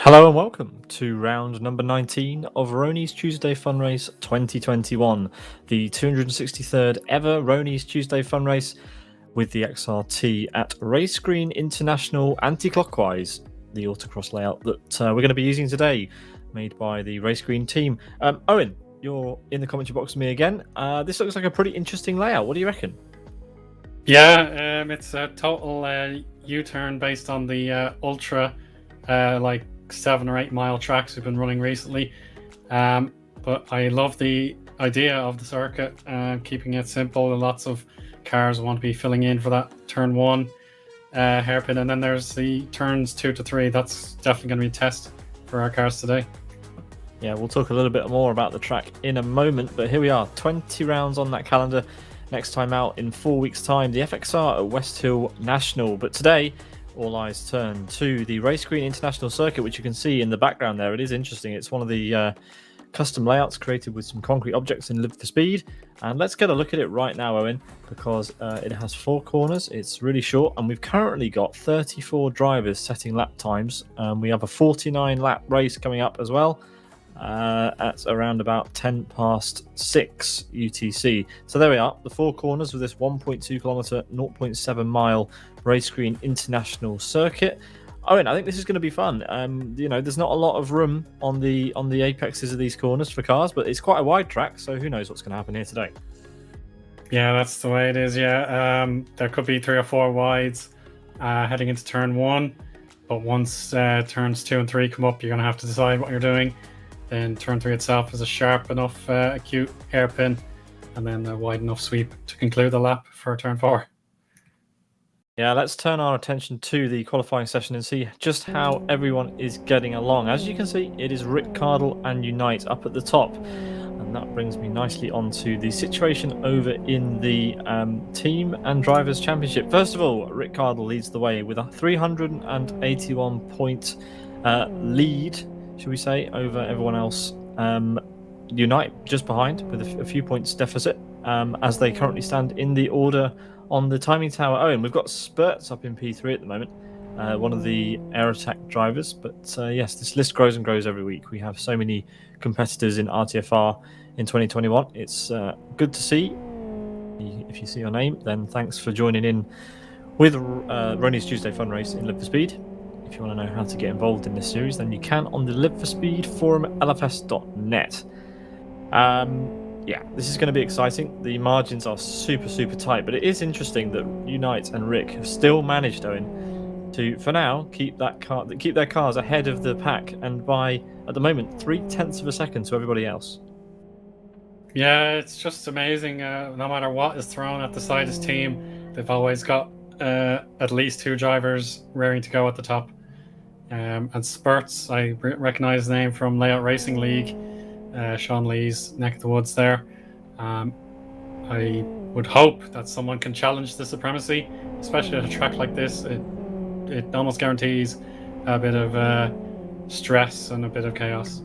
Hello and welcome to round number 19 of Rony's Tuesday Fun Race 2021, the 263rd ever Rony's Tuesday Fun Race with the XRT at Race Green International Anti-Clockwise, the autocross layout that we're going to be using today, made by the Race Green team. Owen, you're in the commentary box with me again. This looks like a pretty interesting layout. What do you reckon? Yeah, it's a total U-turn based on the ultra, like 7 or 8 mile tracks we've been running recently. But I love the idea of the circuit, keeping it simple. Lots of cars want to be filling in for that turn 1 hairpin, and then there's the turns 2 to 3. That's definitely going to be a test for our cars today. Yeah, we'll talk a little bit more about the track in a moment, but here we are, 20 rounds on that calendar. Next time out in 4 weeks' time, the FXR at West Hill National. But today, all eyes turn to the Race Green International Circuit, which you can see in the background there. It is interesting. It's one of the custom layouts created with some concrete objects in Live for Speed. And let's get a look at it right now, Owen, because it has 4 corners. It's really short, and we've currently got 34 drivers setting lap times. We have a 49-lap race coming up as well. At around about 10 past 6 UTC. So there we are, the 4 corners of this 1.2 kilometer, 0.7 mile Race Green International Circuit. Owen, I think this is going to be fun. There's not a lot of room on the apexes of these corners for cars, but it's quite a wide track, so who knows what's going to happen here today. Yeah, that's the way it is. Yeah, there could be 3 or 4 wides heading into turn 1, but once turns 2 and 3 come up, you're going to have to decide what you're doing. Then turn 3 itself is a sharp enough acute hairpin, and then a wide enough sweep to conclude the lap for turn 4. Yeah, let's turn our attention to the qualifying session and see just how everyone is getting along. As you can see, it is Rick Cardle and Unite up at the top. And that brings me nicely onto the situation over in the Team and Drivers Championship. First of all, Rick Cardle leads the way with a 381-point lead, should we say, over everyone else. Unite just behind with a few points deficit as they currently stand in the order on the timing tower. Owen, we've got Spurts up in P3 at the moment, one of the Air Attack drivers. But yes, this list grows and grows every week. We have so many competitors in RTFR in 2021. It's good to see. If you see your name, then thanks for joining in with Rony's Tuesday Fun Race in Live for Speed. If you want to know how to get involved in this series, then you can on the Live for Speed forum at lfs.net. Yeah, this is going to be exciting. The margins are super tight, but it is interesting that Unite and Rick have still managed, Owen, to, for now, keep their cars ahead of the pack, and by, at the moment, 0.3 of a second to everybody else. Yeah, it's just amazing. No matter what is thrown at the Sidus team, they've always got at least 2 drivers raring to go at the top. And Spurts, I recognize the name from Layout Racing League, Sean Lee's neck of the woods there. I would hope that someone can challenge the supremacy, especially at a track like this. It almost guarantees a bit of stress and a bit of chaos.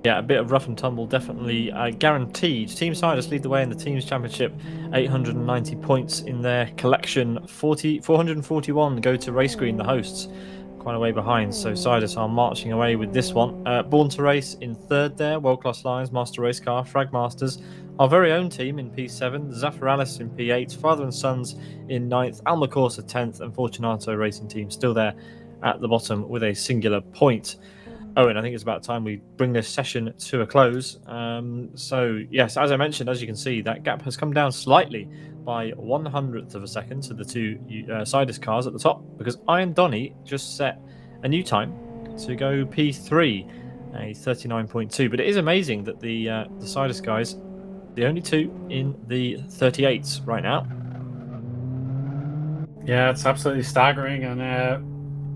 Yeah, a bit of rough and tumble, definitely guaranteed. Team Sidus lead the way in the Teams Championship, 890 points in their collection. 441 go to Race Green, the hosts, quite a way behind. So Sidus are marching away with this one. Born to Race in 3rd there, World Class Lions, Master Race Car, Frag Masters. Our very own team in P7, Zafiralis in P8, Father and Sons in 9th, Alma Corsa 10th, and Fortunato Racing Team still there at the bottom with a singular point. Owen, I think it's about time we bring this session to a close. So, yes, as I mentioned, as you can see, that gap has come down slightly by 1/100th of a second to the 2 Sidus cars at the top, because Iron Donny just set a new time to go P3, a 39.2. But it is amazing that the Sidus guys, the only 2 in the 38s right now. Yeah, it's absolutely staggering. And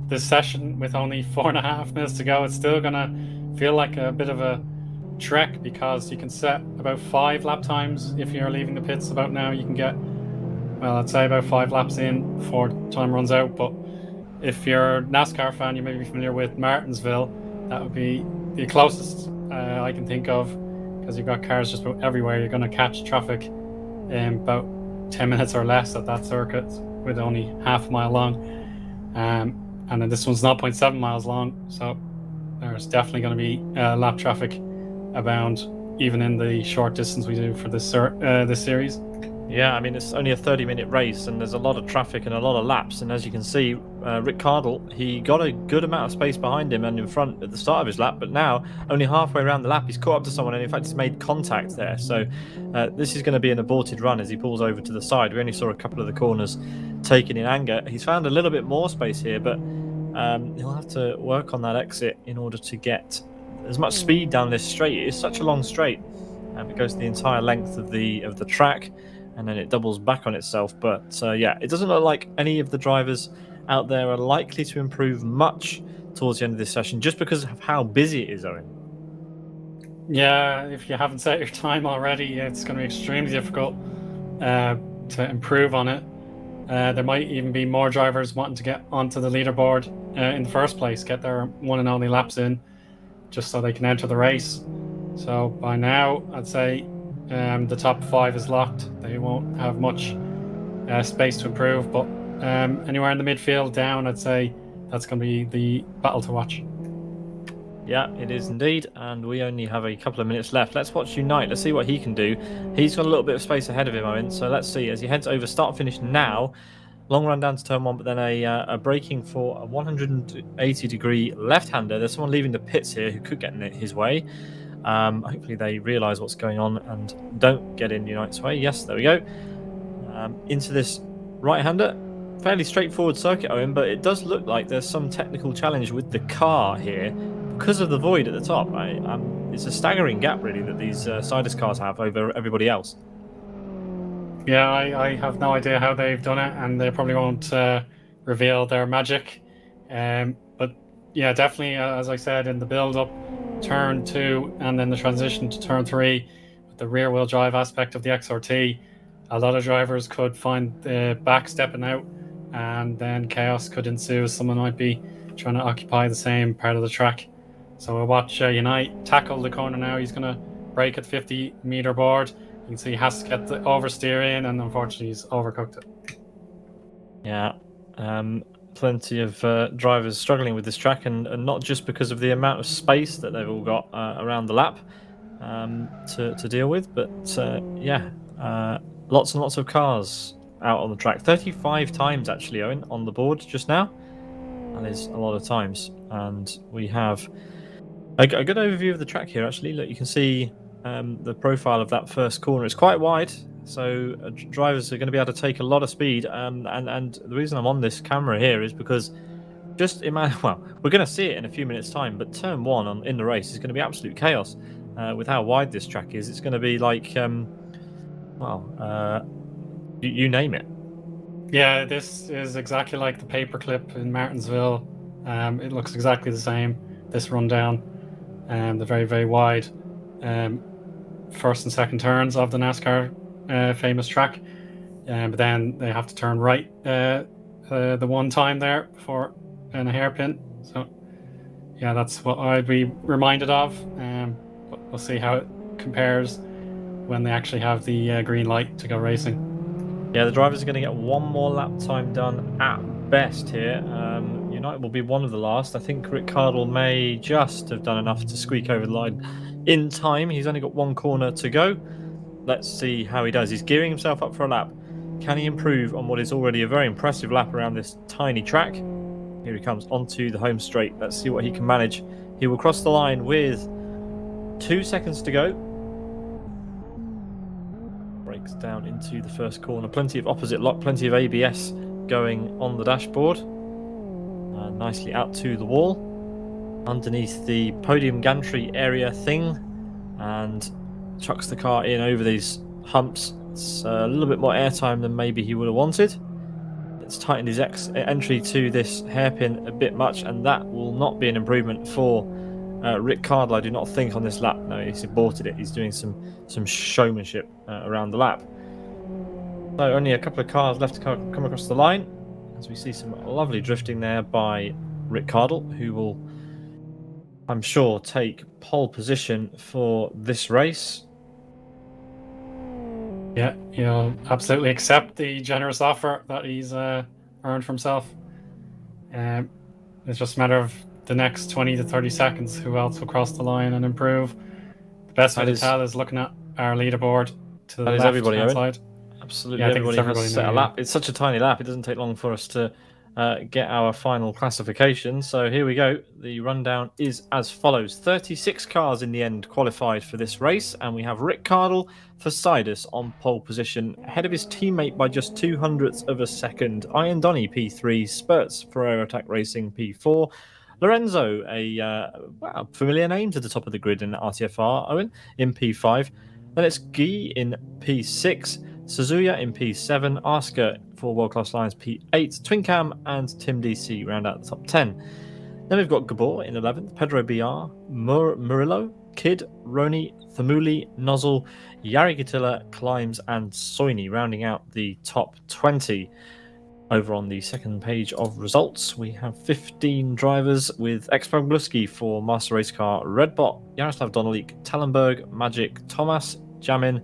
this session, with only 4.5 minutes to go, it's still gonna feel like a bit of a trek, because you can set about 5 lap times if you're leaving the pits about now. You can get, well, I'd say about 5 laps in before time runs out. But if you're a NASCAR fan, you may be familiar with Martinsville. That would be the closest I can think of, because you've got cars just about everywhere. You're going to catch traffic in about 10 minutes or less at that circuit, with only half a mile long. And then this one's 0.7 miles long, so there's definitely going to be lap traffic abound, even in the short distance we do for this series. Yeah, I mean, it's only a 30-minute race, and there's a lot of traffic and a lot of laps. And as you can see, Rick Cardle, he got a good amount of space behind him and in front at the start of his lap, but now, only halfway around the lap, he's caught up to someone, and in fact, he's made contact there. So this is going to be an aborted run as he pulls over to the side. We only saw a couple of the corners taken in anger. He's found a little bit more space here, but he'll have to work on that exit in order to get as much speed down this straight. It is such a long straight. It goes the entire length of the track, and then it doubles back on itself. But yeah, it doesn't look like any of the drivers out there are likely to improve much towards the end of this session, just because of how busy it is, Owen. Yeah, if you haven't set your time already, it's going to be extremely difficult to improve on it. There might even be more drivers wanting to get onto the leaderboard in the first place, get their one and only laps in, just so they can enter the race. So by now, I'd say the top 5 is locked. They won't have much space to improve, but anywhere in the midfield down, I'd say that's going to be the battle to watch. Yeah, it is indeed, and we only have a couple of minutes left. Let's watch Unite. Let's see what he can do. He's got a little bit of space ahead of him, Owen, so let's see as he heads over start-finish now. Long run down to turn 1, but then a braking for a 180-degree left-hander. There's someone leaving the pits here who could get in his way. Hopefully they realise what's going on and don't get in Unite's way. Yes, there we go. Into this right-hander. Fairly straightforward circuit, Owen, but it does look like there's some technical challenge with the car here because of the void at the top. It's a staggering gap, really, that these Sidus cars have over everybody else. Yeah, I have no idea how they've done it, and they probably won't reveal their magic. But yeah, definitely, as I said, in the build-up, turn 2 and then the transition to turn 3 with the rear-wheel drive aspect of the XRT, a lot of drivers could find the back stepping out, and then chaos could ensue. Someone might be trying to occupy the same part of the track. So we'll watch Unite tackle the corner now. He's going to brake at 50-meter board. You can see he has to get the oversteer in, and unfortunately he's overcooked it. Yeah, plenty of drivers struggling with this track, and not just because of the amount of space that they've all got around the lap to deal with, but yeah, lots and lots of cars out on the track. 35 times actually, Owen, on the board just now. That is a lot of times, and we have a good overview of the track here. Actually, look, you can see the profile of that first corner. It's quite wide, so drivers are going to be able to take a lot of speed. And the reason I'm on this camera here is because just imagine. Well, we're going to see it in a few minutes' time, but turn 1 in the race is going to be absolute chaos with how wide this track is. It's going to be like, you name it. Yeah, this is exactly like the paperclip in Martinsville. It looks exactly the same. This rundown, the very, very wide first and second turns of the NASCAR famous track, but then they have to turn right the one time there before in a hairpin. So yeah, that's what I'd be reminded of. But we'll see how it compares when they actually have the green light to go racing. Yeah, the drivers are going to get one more lap time done at best here. United will be one of the last. I think Rick Cardle may just have done enough to squeak over the line in time. He's only got one corner to go. Let's see how he does. He's gearing himself up for a lap. Can he improve on what is already a very impressive lap around this tiny track? Here he comes onto the home straight. Let's see what he can manage. He will cross the line with 2 seconds to go. Brakes down into the first corner. Plenty of opposite lock, plenty of ABS going on the dashboard. Nicely out to the wall, underneath the podium gantry area thing, and chucks the car in over these humps. It's a little bit more airtime than maybe he would have wanted. It's tightened his entry to this hairpin a bit much, and that will not be an improvement for Rick Cardle, I do not think, on this lap. No, he's aborted it. He's doing some showmanship around the lap. So only a couple of cars left to come across the line, as we see some lovely drifting there by Rick Cardle, who will, I'm sure, take pole position for this race. Yeah, he'll absolutely accept the generous offer that he's earned for himself. It's just a matter of the next 20 to 30 seconds who else will cross the line and improve. The best way to tell is looking at our leaderboard to the That is left everybody, hand Eoin. side. Absolutely, Yeah, I think it's everybody has everybody set now, a lap. It's such a tiny lap; it doesn't take long for us to get our final classification. So here we go. The rundown is as follows: 36 cars in the end qualified for this race, and we have Rick Cardle for Sidus on pole position, ahead of his teammate by just 0.02 of a second. Ian Donny P3, Spurts for Aerotech Racing P4. Lorenzo, a familiar name to the top of the grid in RTFR, Owen, in P5. Then it's Guy in P6. Suzuya in P7, Asker for World Class Lions P8, Twincam and Tim DC round out the top 10. Then we've got Gabor in 11th, Pedro BR, Murillo, Kid, Rony, Thamuli, Nozzle, Yari Gatilla, Climbs and Soini rounding out the top 20. Over on the second page of results, we have 15 drivers with Expo Bluski for Master Race Car, Redbot, Yaroslav Donolik, Tallenberg, Magic, Thomas, Jamin,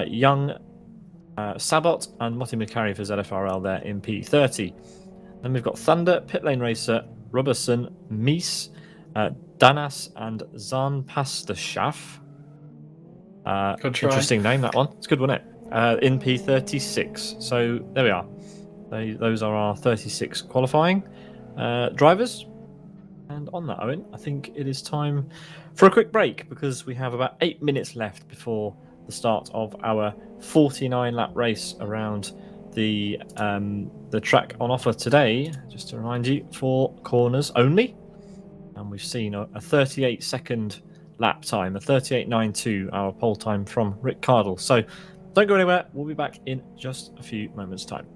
Young, Sabot and Motti Mikari for ZFRL there in P30. Then we've got Thunder, Pitlane Racer, Robertson, Mies, Danas and Zan Pastashaf. Interesting name, that one. It's a good, wasn't it? In P36. So there we are. Those are our 36 qualifying drivers. And on that, Owen, I think it is time for a quick break because we have about 8 minutes left before the start of our 49-lap race around the track on offer today. Just to remind you, 4 corners only, and we've seen a 38-second lap time, a 38.92 our pole time from Rick Cardle. So don't go anywhere. We'll be back in just a few moments' time.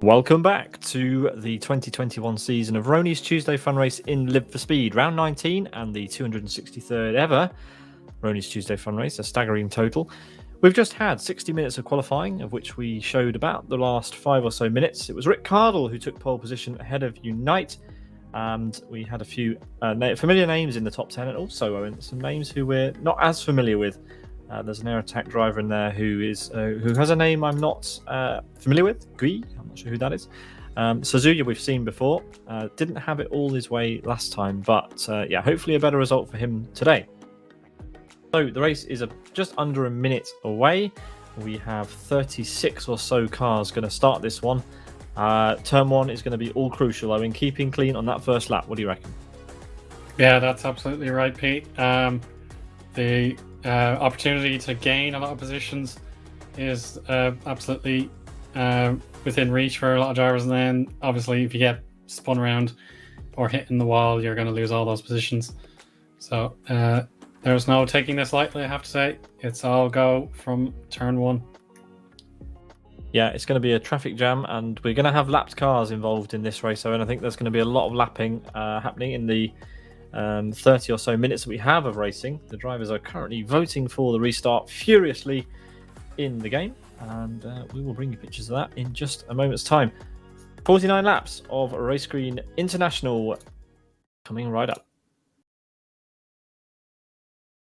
Welcome back to the 2021 season of Rony's Tuesday Fun Race in Live for Speed, round 19 and the 263rd ever Rony's Tuesday Fun Race, a staggering total. We've just had 60 minutes of qualifying, of which we showed about the last 5 or so minutes. It was Rick Cardle who took pole position ahead of Unite, and we had a few familiar names in the top 10, and also some names who we're not as familiar with. There's an air attack driver in there who has a name I'm not familiar with. Gui, I'm not sure who that is. Suzuya we've seen before. Didn't have it all his way last time, but yeah, hopefully a better result for him today. So the race is just under a minute away. We have 36 or so cars going to start this one. Turn 1 is going to be all crucial, Owen. Keeping clean on that first lap. What do you reckon? Yeah, that's absolutely right, Pete. The opportunity to gain a lot of positions is absolutely within reach for a lot of drivers, and then obviously if you get spun around or hit in the wall, you're going to lose all those positions. So there's no taking this lightly, I have to say. It's all go from turn 1. Yeah, it's going to be a traffic jam, and we're going to have lapped cars involved in this race, and I think there's going to be a lot of lapping happening in the 30 or so minutes that we have of racing. The drivers are currently voting for the restart furiously in the game, and we will bring you pictures of that in just a moment's time. 49 laps of Race Green International coming right up.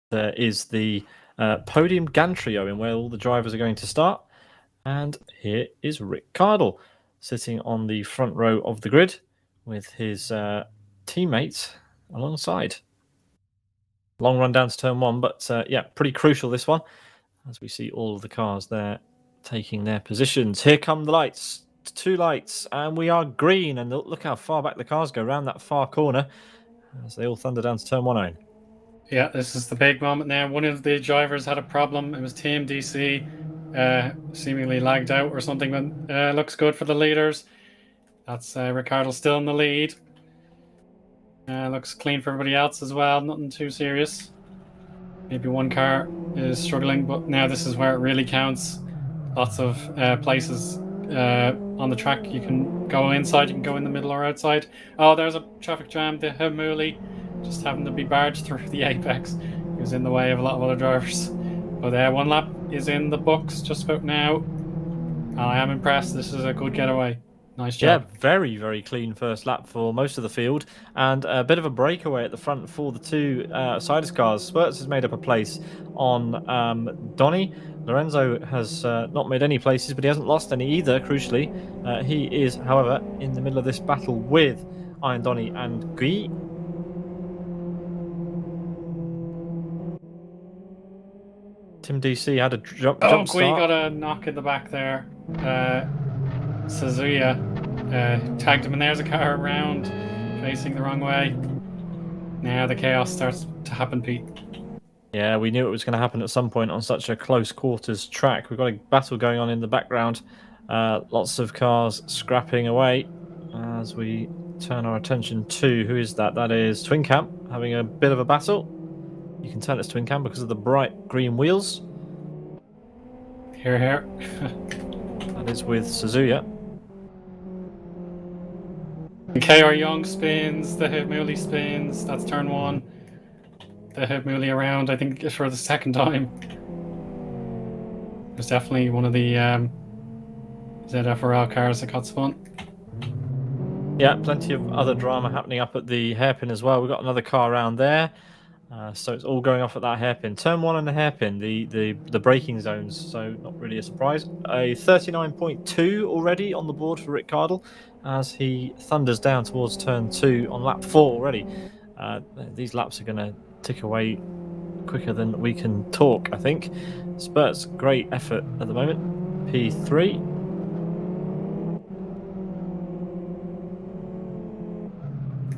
There is the podium gantry in where all the drivers are going to start, and here is Rick Cardle sitting on the front row of the grid with his teammates alongside. Long run down to turn 1, but yeah, pretty crucial this one, as we see all of the cars there taking their positions. Here come the lights, 2 lights, and we are green, and look how far back the cars go around that far corner as they all thunder down to turn 1 on. Yeah, this is the big moment now. One of the drivers had a problem. It was Team DC, seemingly lagged out or something, but looks good for the leaders. That's Ricciardo still in the lead. Looks clean for everybody else as well, nothing too serious. Maybe one car is struggling, but now this is where it really counts. Lots of places on the track. You can go inside, you can go in the middle or outside. Oh, there's a traffic jam. The Hamuli just happened to be barged through the apex. He was in the way of a lot of other drivers. But 1 lap is in the books just about now. I am impressed. This is a good getaway. Nice job. Yeah, very, very clean first lap for most of the field, and a bit of a breakaway at the front for the 2 Siders cars. Spurts has made up a place on Donny. Lorenzo has not made any places, but he hasn't lost any either, crucially. He is, however, in the middle of this battle with Iron Donny and Guy. Tim DC had a jump Guy start. got a knock in the back there. Suzuya tagged him, and there's a car around facing the wrong way. Now the chaos starts to happen, Pete. Yeah, we knew it was going to happen at some point on such a close quarters track. We've got a battle going on in the background. Lots of cars scrapping away. as we turn our attention to, who is that? That is Twin Cam having a bit of a battle. You can tell it's Twin Cam because of the bright green wheels. Here, here. That is with Suzuya. KR Young spins, the Himuli spins, that's turn 1. The Himuli around, I think, for the second time. There's definitely one of the ZFRL cars that got spun. Yeah, plenty of other drama happening up at the hairpin as well. We've got another car around there. So it's all going off at that hairpin. Turn 1 and the hairpin, the braking zones, so not really a surprise. A 39.2 already on the board for Rick Cardle as he thunders down towards turn 2 on lap 4 already. These laps are going to tick away quicker than we can talk, I think. Spurt's great effort at the moment. P3.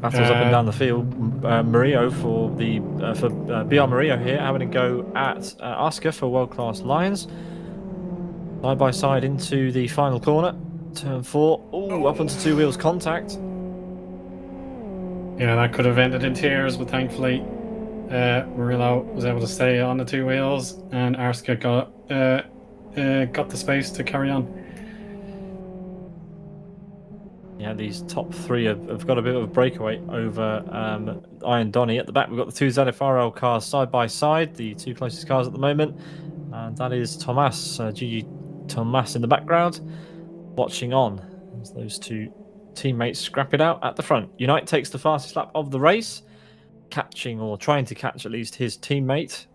Battles up and down the field. Murillo for BR Murillo here, having a go at Oscar for World Class Lions. Side by side into the final corner. Turn 4. Ooh, up onto two wheels contact. Yeah, that could have ended in tears, but thankfully Murillo was able to stay on the two wheels, and Arska got the space to carry on. Yeah, these top 3 have got a bit of a breakaway over Iron Donny. At the back, we've got the 2 ZFRL cars side by side, the 2 closest cars at the moment. And that is Thomas, Gigi Thomas in the background, watching on as those 2 teammates scrap it out at the front. Unite takes the fastest lap of the race, catching or trying to catch at least his teammate.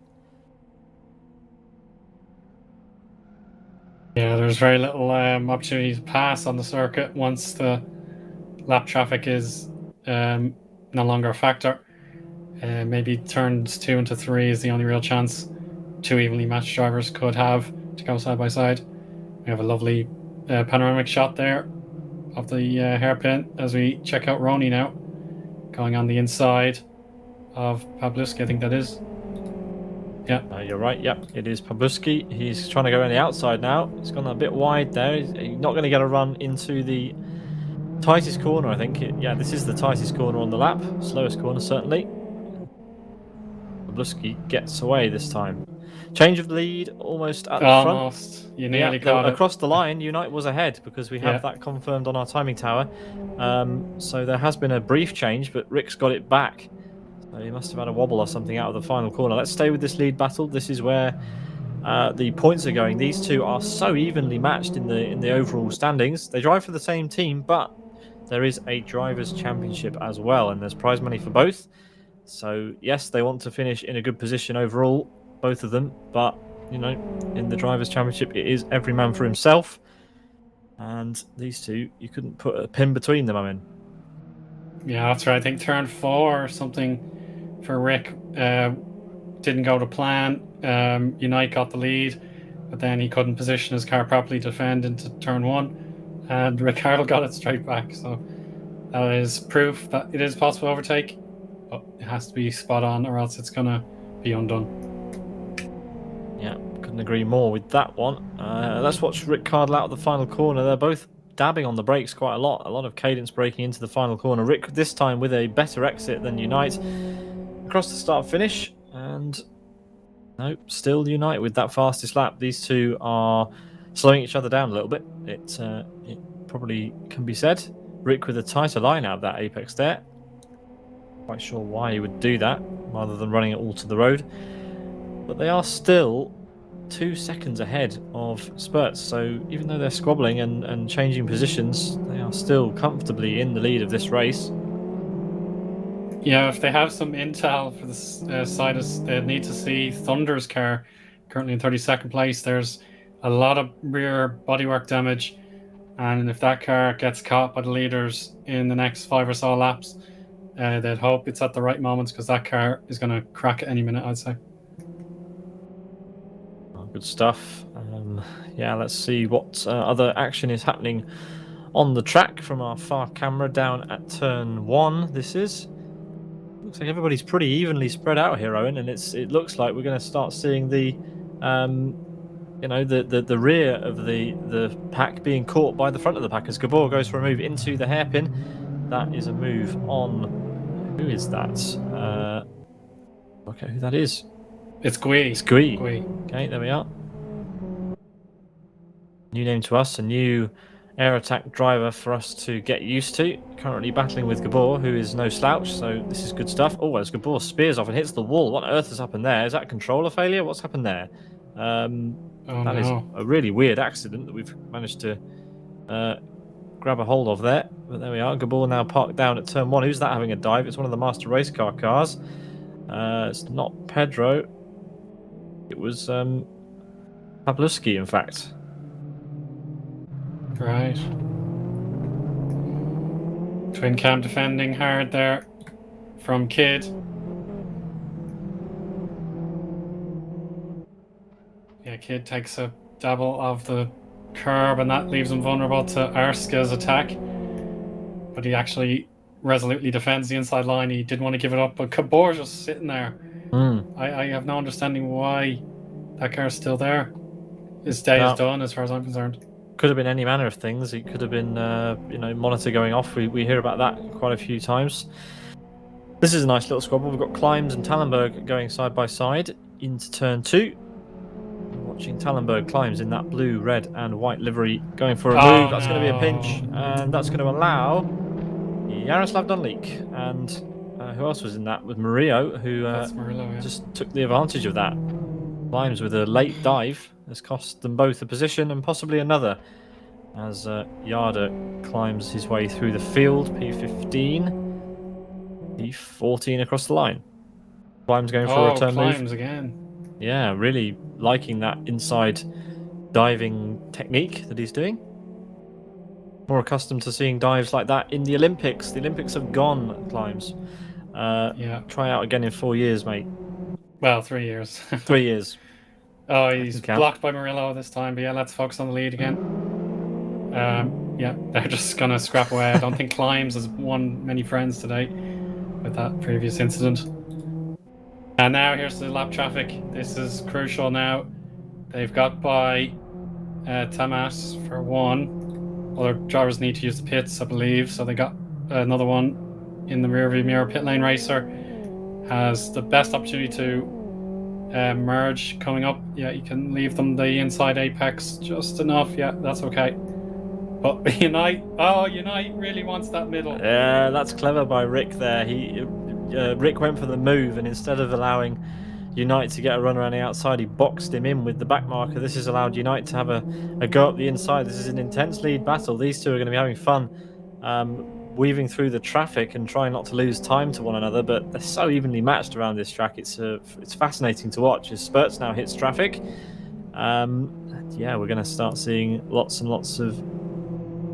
Yeah, there's very little opportunity to pass on the circuit once the lap traffic is no longer a factor. Maybe turns 2 into 3 is the only real chance 2 evenly matched drivers could have to go side by side. We have a lovely panoramic shot there of the hairpin as we check out Rony now, going on the inside of Pawlowski, I think that is. Yeah. You're right. Yep, it is Pawlowski. He's trying to go on the outside now. He's gone a bit wide there. He's not going to get a run into the tightest corner, I think. Yeah, this is the tightest corner on the lap. Slowest corner, certainly. Pawlowski gets away this time. Change of lead almost at the front. Almost. You nearly got it. Across the line, Unite was ahead because we have that confirmed on our timing tower. So there has been a brief change, but Rick's got it back. So he must have had a wobble or something out of the final corner. Let's stay with this lead battle. This is where the points are going. These 2 are so evenly matched in the overall standings. They drive for the same team, but there is a drivers' championship as well, and there's prize money for both. So yes, they want to finish in a good position overall, both of them. But you know, in the drivers' championship, it is every man for himself. And these 2, you couldn't put a pin between them. I mean, yeah, that's right. I think turn 4 or something for Rick didn't go to plan. Unite got the lead, but then he couldn't position his car properly to defend into turn 1, and Ricardo got it straight back. So that is proof that it is possible to overtake, but it has to be spot on or else it's gonna be undone. Yeah, couldn't agree more with that one. Let's watch Rick Cardle out of the final corner. They're both dabbing on the brakes quite a lot of cadence braking into the final corner. Rick this time with a better exit than Unite across the start finish, and no, still Unite with that fastest lap. These 2 are slowing each other down a little bit. It probably can be said. Rick with a tighter line out of that apex there. Quite sure why he would do that rather than running it all to the road, but they are still 2 seconds ahead of Spurts, so even though they're squabbling and changing positions, they are still comfortably in the lead of this race. Yeah, if they have some intel for the side, they need to see Thunder's car currently in 32nd place. There's a lot of rear bodywork damage, and if that car gets caught by the leaders in the next 5 or so laps, they'd hope it's at the right moments, because that car is going to crack at any minute, I'd say. Good stuff. Yeah, let's see what other action is happening on the track from our far camera down at turn 1. This is looks like everybody's pretty evenly spread out here, Owen, and it looks like we're going to start seeing the the rear of the pack being caught by the front of the pack as Gabor goes for a move into the hairpin. That is a move on. Who is that? Okay, who that is? It's Gui. It's Gui. Gui. Okay, there we are. New name to us, a new air attack driver for us to get used to. Currently battling with Gabor, who is no slouch, so this is good stuff. Oh, as Gabor spears off and hits the wall. What on earth has happened there? Is that controller failure? What's happened there? That is a really weird accident that we've managed to grab a hold of there. But there we are. Gabor now parked down at turn 1. Who's that having a dive? It's one of the master race car cars. It's not Pedro. It was Pavlovsky, in fact. Right. Twin cam defending hard there from Kid. Yeah, Kid takes a double of the curb and that leaves him vulnerable to Arska's attack. But he actually resolutely defends the inside line. He didn't want to give it up, but Gabor's just sitting there. I have no understanding why that car's still there. His day is done as far as I'm concerned. Could have been any manner of things. It could have been, monitor going off. We hear about that quite a few times. This is a nice little squabble. We've got Klimes and Tallenberg going side by side into turn 2. Watching Tallenberg Klimes in that blue, red, and white livery going for a move. That's going to be a pinch, and that's going to allow Yaroslav Dunleak. And who else was in that? With Murillo, who just took the advantage of that. Klimes with a late dive has cost them both a position and possibly another as Yarder climbs his way through the field. P15, P14 across the line. Klimes going for a return move. Again. Yeah, really liking that inside diving technique that he's doing. More accustomed to seeing dives like that in the Olympics. The Olympics have gone, Klimes. Try out again in 4 years, mate. Well, 3 years. 3 years. Oh, he's blocked by Murillo this time, but yeah, let's focus on the lead again. Yeah, they're just going to scrap away. I don't think Klimes has won many friends today with that previous incident. And now here's the lap traffic. This is crucial now. They've got by Tamas for 1. Other drivers need to use the pits, I believe, so they got another one in the rearview mirror. Pit lane racer has the best opportunity to merge coming up. Yeah, you can leave them the inside apex just enough. Yeah, that's okay. But Unite really wants that middle. Yeah, that's clever by Rick there. Rick went for the move, and instead of allowing Unite to get a run around the outside, he boxed him in with the back marker. This has allowed Unite to have a go up the inside. This is an intense lead battle. These two are going to be having fun weaving through the traffic and trying not to lose time to one another, but they're so evenly matched around this track. It's fascinating to watch as Spurts now hits traffic. Yeah, we're going to start seeing lots and lots of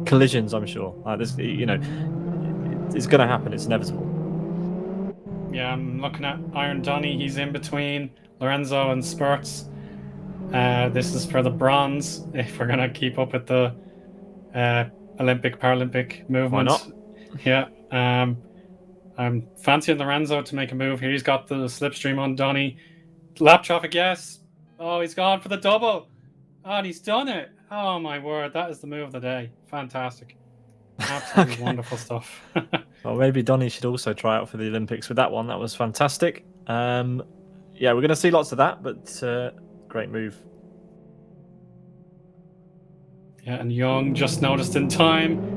collisions, I'm sure. It's going to happen. It's inevitable. Yeah, I'm looking at Iron Donny. He's in between Lorenzo and Spurts. This is for the bronze, if we're going to keep up with the Olympic, Paralympic movement. Why not? Yeah. I'm fancying Lorenzo to make a move here. He's got the slipstream on Donny. Lap traffic, yes. Oh, he's gone for the double. Oh, and he's done it. Oh, my word. That is the move of the day. Fantastic. Absolutely wonderful stuff. Well, maybe Donny should also try out for the Olympics with that one. That was fantastic. Yeah, we're going to see lots of that, but great move. Yeah, and Young just noticed in time.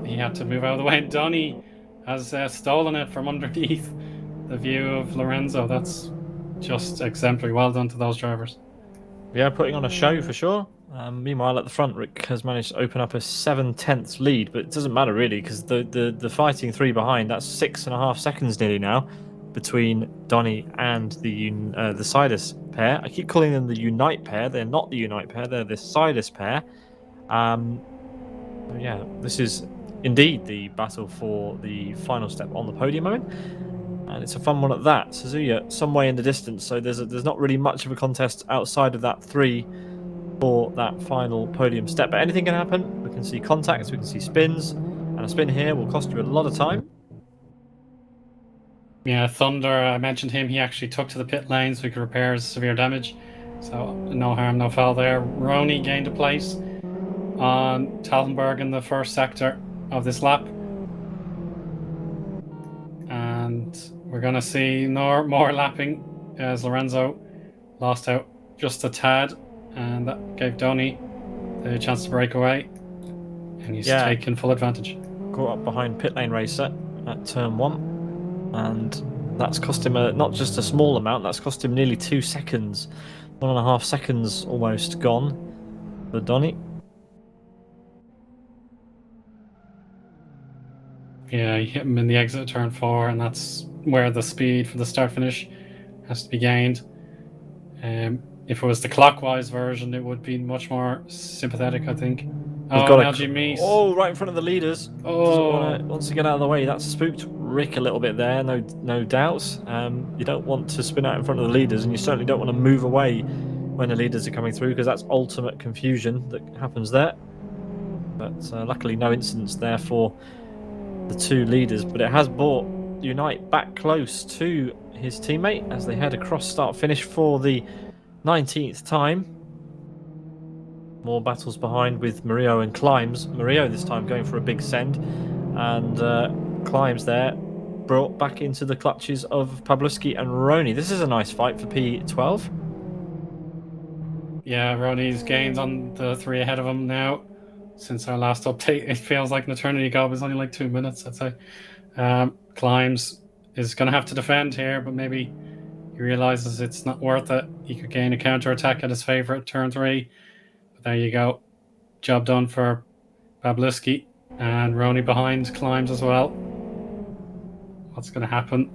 He had to move out of the way. And Donny has stolen it from underneath the view of Lorenzo. That's just exemplary. Well done to those drivers. Yeah, putting on a show for sure. Meanwhile, at the front, Rick has managed to open up a 7/10 lead, but it doesn't matter really because the fighting three behind, that's 6.5 seconds nearly now between Donny and the Sidus pair. I keep calling them the Unite pair. They're not the Unite pair. They're the Sidus pair. Yeah, this is indeed the battle for the final step on the podium moment, and it's a fun one at that. Suzuya some way in the distance, so there's not really much of a contest outside of that 3 for that final podium step, but anything can happen. We can see contacts, we can see spins, and a spin here will cost you a lot of time. Yeah, Thunder, I mentioned him. He actually took to the pit lane so he could repair his severe damage. So no harm, no foul there. Rony gained a place on Taltenberg in the first sector of this lap. And we're going to see more lapping as Lorenzo lost out just a tad, and that gave Donny the chance to break away, and he's taken full advantage. Caught up behind pit lane racer at turn 1, and that's cost him not just a small amount, that's cost him nearly 2 seconds. 1.5 seconds almost gone for Donny. Yeah, he hit him in the exit of turn 4, and that's where the speed for the start finish has to be gained. If it was the clockwise version, it would be much more sympathetic, I think. Oh, right in front of the leaders. Oh, wants to get out of the way. That spooked Rick a little bit there, no doubts. You don't want to spin out in front of the leaders, and you certainly don't want to move away when the leaders are coming through, because that's ultimate confusion that happens there. But luckily no incidents there for the 2 leaders, but it has brought Unite back close to his teammate as they head across start finish for the 19th time. More battles behind with Murillo and Climbs. Murillo this time going for a big send, and Climbs there brought back into the clutches of Pawlowski and Rony. This is a nice fight for P12. Yeah, Rony's gained on the 3 ahead of him now. Since our last update, it feels like an eternity ago. It was only like 2 minutes, I'd say. Climbs is going to have to defend here, but maybe he realizes it's not worth it. He could gain a counter attack at his favorite turn 3. But there you go. Job done for Pawlowski, and Rony behind Climbs as well. What's going to happen?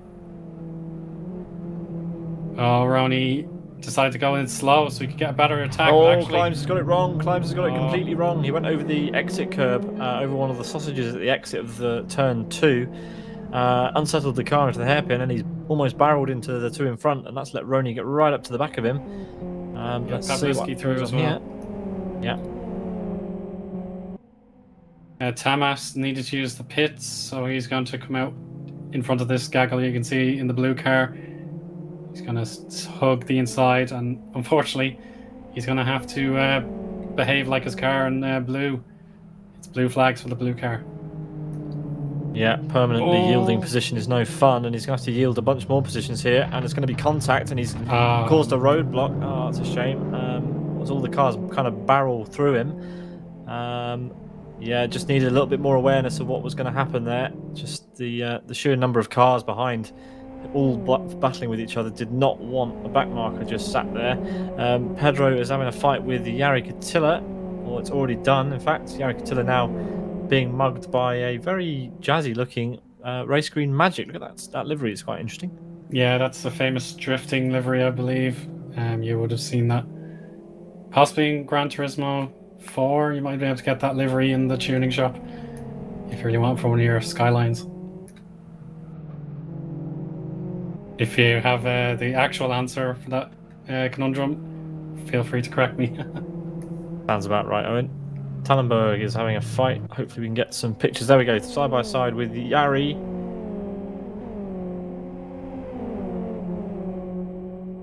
Oh, Rony decided to go in slow so he could get a better attack. Oh, actually, Climbs has got it wrong. Climbs has got it completely wrong. He went over the exit curb, over one of the sausages at the exit of the turn 2, unsettled the car into the hairpin, and he's almost barreled into the 2 in front, and that's let Rony get right up to the back of him. Let's see what through as well. Here. Yeah. Tamas needed to use the pits, so he's going to come out in front of this gaggle you can see in the blue car. He's going to hug the inside, and unfortunately, he's going to have to behave like his car in blue. It's blue flags for the blue car. Yeah, permanently yielding position is no fun, and he's going to have to yield a bunch more positions here, and it's going to be contact, and he's caused a roadblock. Oh, it's a shame. As all the cars kind of barrel through him. Yeah, just needed a little bit more awareness of what was going to happen there. Just the sheer number of cars behind, all battling with each other, did not want a back marker just sat there. Pedro is having a fight with Jari Katila, or it's already done. In fact, Jari Katila now being mugged by a very jazzy looking race green Magic. Look at that livery, it's quite interesting. Yeah, that's the famous drifting livery, I believe. You would have seen that possibly in Gran Turismo 4. You might be able to get that livery in the tuning shop if you really want for one of your Skylines. If you have the actual answer for that conundrum, feel free to correct me. Sounds about right, Owen. Tallenberg is having a fight. Hopefully we can get some pictures. There we go, side by side with Jari.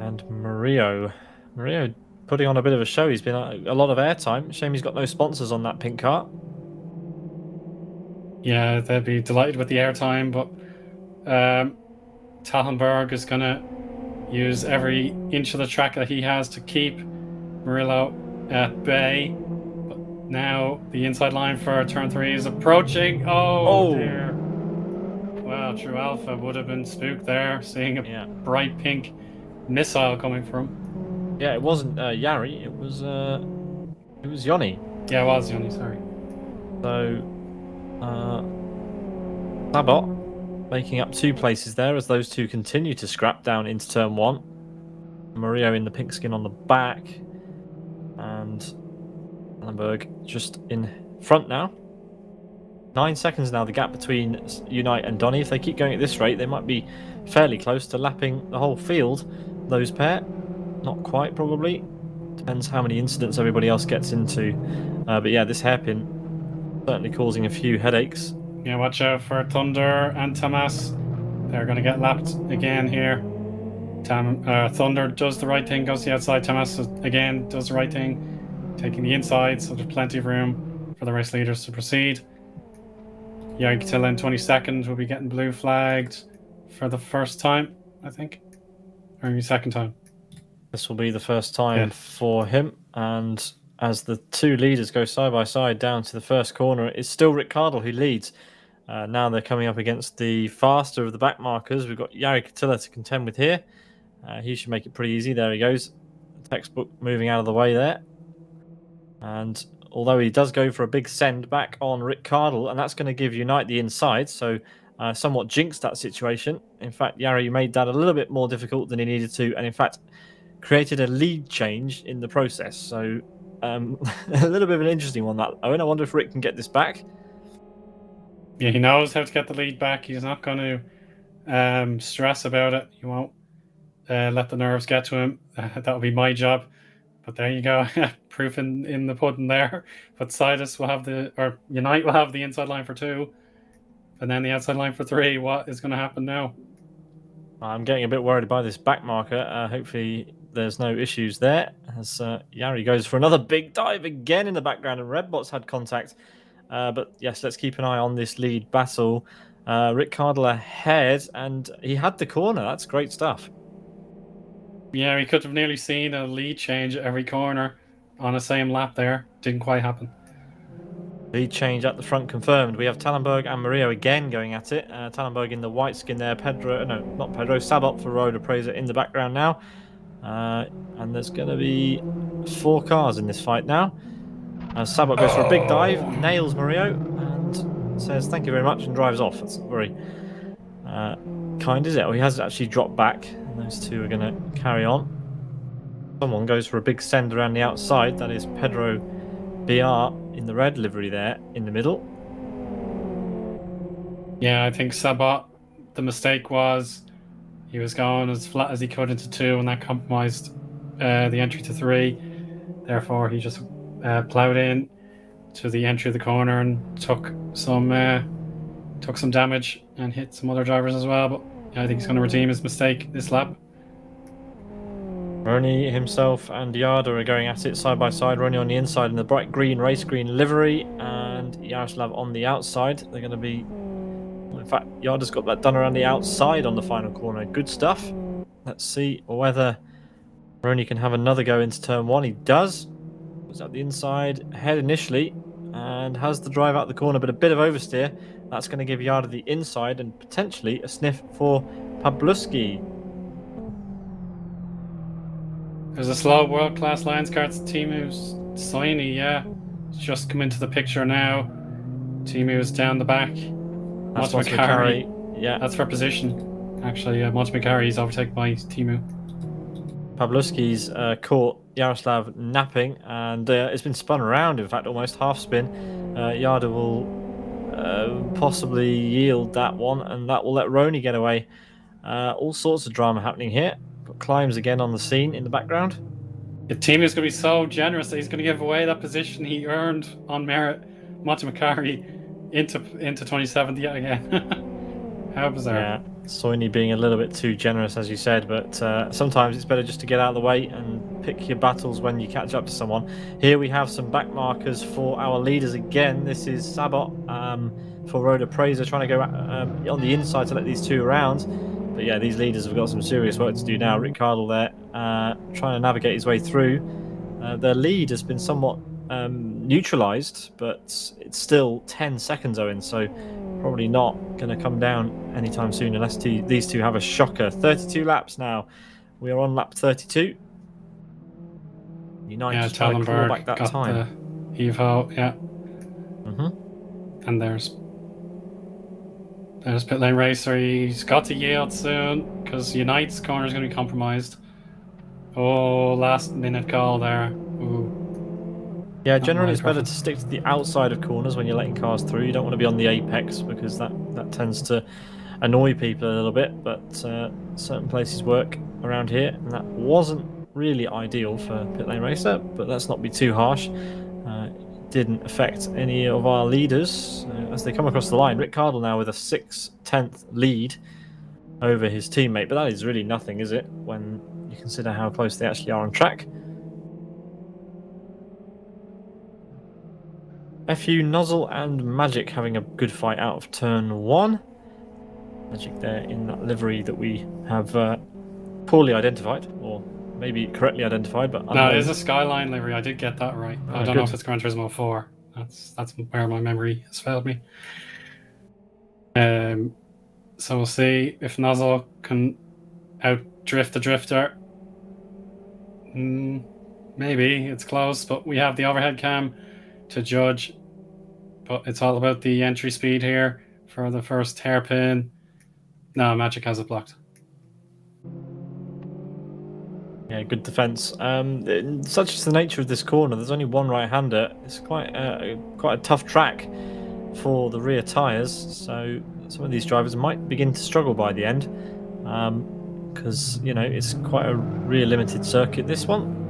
And Murillo. Murillo putting on a bit of a show. He's been a lot of airtime. Shame he's got no sponsors on that pink car. Yeah, they'd be delighted with the airtime, but Tallenberg is going to use every inch of the track that he has to keep Murillo at bay. But now the inside line for turn 3 is approaching. Oh dear. Well, True Alpha would have been spooked there, seeing a bright pink missile coming from. Yeah, it wasn't Jari, it was Yoni. Yeah, it was Yoni, sorry. So, Sabot making up 2 places there as those 2 continue to scrap down into turn 1. Murillo in the pink skin on the back, and Tallenberg just in front now. 9 seconds now, the gap between Unite and Donny. If they keep going at this rate, they might be fairly close to lapping the whole field, those pair. Not quite, probably. Depends how many incidents everybody else gets into. But yeah, this hairpin certainly causing a few headaches. Yeah, watch out for Thunder and Tamas. They're going to get lapped again here. Thunder does the right thing, goes to the outside. Thomas again does the right thing, taking the inside, so there's plenty of room for the race leaders to proceed. Till in 22nd will be getting blue flagged for the first time, I think, or maybe second time. This will be the first time for him, and as the two leaders go side by side down to the first corner, it's still Rick Cardle who leads. Now they're coming up against the faster of the back markers. We've got Jari Katila to contend with here. He should make it pretty easy. There he goes. Textbook moving out of the way there. And although he does go for a big send back on Rick Cardle, and that's going to give Unite the inside, so somewhat jinxed that situation. In fact, Jari made that a little bit more difficult than he needed to, and in fact created a lead change in the process. So a little bit of an interesting one, that Owen. I wonder if Rick can get this back. Yeah, he knows how to get the lead back. He's not going to stress about it. He won't let the nerves get to him. That'll be my job. But there you go. Proof in the pudding there. But Sidus will have Unite will have the inside line for 2. And then the outside line for 3. What is going to happen now? I'm getting a bit worried by this back marker. Hopefully there's no issues there. As Jari goes for another big dive again in the background, and Redbot's had contact. But yes, let's keep an eye on this lead battle. Rick Cardle ahead, and he had the corner. That's great stuff. Yeah, we could have nearly seen a lead change at every corner on the same lap there. Didn't quite happen. Lead change at the front confirmed. We have Tallenberg and Mario again going at it. Tallenberg in the white skin there. Sabot for Road Appraiser in the background now. And there's going to be 4 cars in this fight now. Sabot goes for a big dive, nails Mario, and says thank you very much and drives off. That's very kind, is it? Oh, he has actually dropped back, and those two are going to carry on. Someone goes for a big send around the outside. That is Pedro BR in the red livery there in the middle. Yeah, I think Sabot, the mistake was he was going as flat as he could into 2, and that compromised the entry to 3. Therefore, he just ploughed in to the entry of the corner and took some damage and hit some other drivers as well. But yeah, I think he's going to redeem his mistake this lap. Rony himself and Yarda are going at it side by side. Rony on the inside in the bright green race green livery, and Yaroslav on the outside. They're going to be... Well, in fact, Yarda's got that done around the outside on the final corner. Good stuff. Let's see whether Rony can have another go into turn 1. He does. Was at the inside head initially and has the drive out the corner, but a bit of oversteer. That's going to give Yarda the inside and potentially a sniff for Pabluski. There's a slow world-class Lions carts. Timu's Soini, yeah. It's just come into the picture now. Timu is down the back. That's McElroy. Yeah. That's for position. Actually, Monty McCarry is overtaken by Timu. Pabluski's caught Yaroslav napping, and it's been spun around, in fact, almost half spin. Yarda will possibly yield that one, and that will let Rony get away. All sorts of drama happening here. Got Climbs again on the scene in the background. The team is going to be so generous that he's going to give away that position he earned on merit. Monty McCarry into 27th yet again. How bizarre. Yeah, Soini being a little bit too generous, as you said, but sometimes it's better just to get out of the way and pick your battles when you catch up to someone. Here we have some back markers for our leaders again. This is Sabot for Road Appraiser, trying to go on the inside to let these two around. But yeah, these leaders have got some serious work to do now. Rick Cardle there, trying to navigate his way through. Their lead has been somewhat neutralised, but it's still 10 seconds, Owen, so probably not going to come down anytime soon unless these two have a shocker. 32 laps now. We are on lap 32. United trying to claw back that got time. The heave-ho, yeah. Mm-hmm. And there's Pit Lane Racer. He's got to yield soon because Unite's corner is going to be compromised. Oh, last minute call there. Ooh. Yeah, generally it's better to stick to the outside of corners when you're letting cars through. You don't want to be on the apex because that tends to annoy people a little bit, but certain places work around here, and that wasn't really ideal for Pit Lane Racer, but let's not be too harsh. It didn't affect any of our leaders as they come across the line. Rick Cardle now with a 6/10 lead. over his teammate, but that is really nothing, is it, when you consider how close they actually are on track. FU, Nozzle and Magic having a good fight out of turn 1. Magic there in that livery that we have poorly identified, or maybe correctly identified, but unknown. No, it is a Skyline livery. I did get that right. I don't know if it's Gran Turismo 4. That's where my memory has failed me. So we'll see if Nozzle can outdrift the drifter. Maybe it's close, but we have the overhead cam to judge. But it's all about the entry speed here for the first hairpin. No, Magic has it blocked. Yeah, good defense. Such is the nature of this corner. There's only one right-hander. It's quite a tough track for the rear tyres, so some of these drivers might begin to struggle by the end, because you know it's quite a rear limited circuit, this one.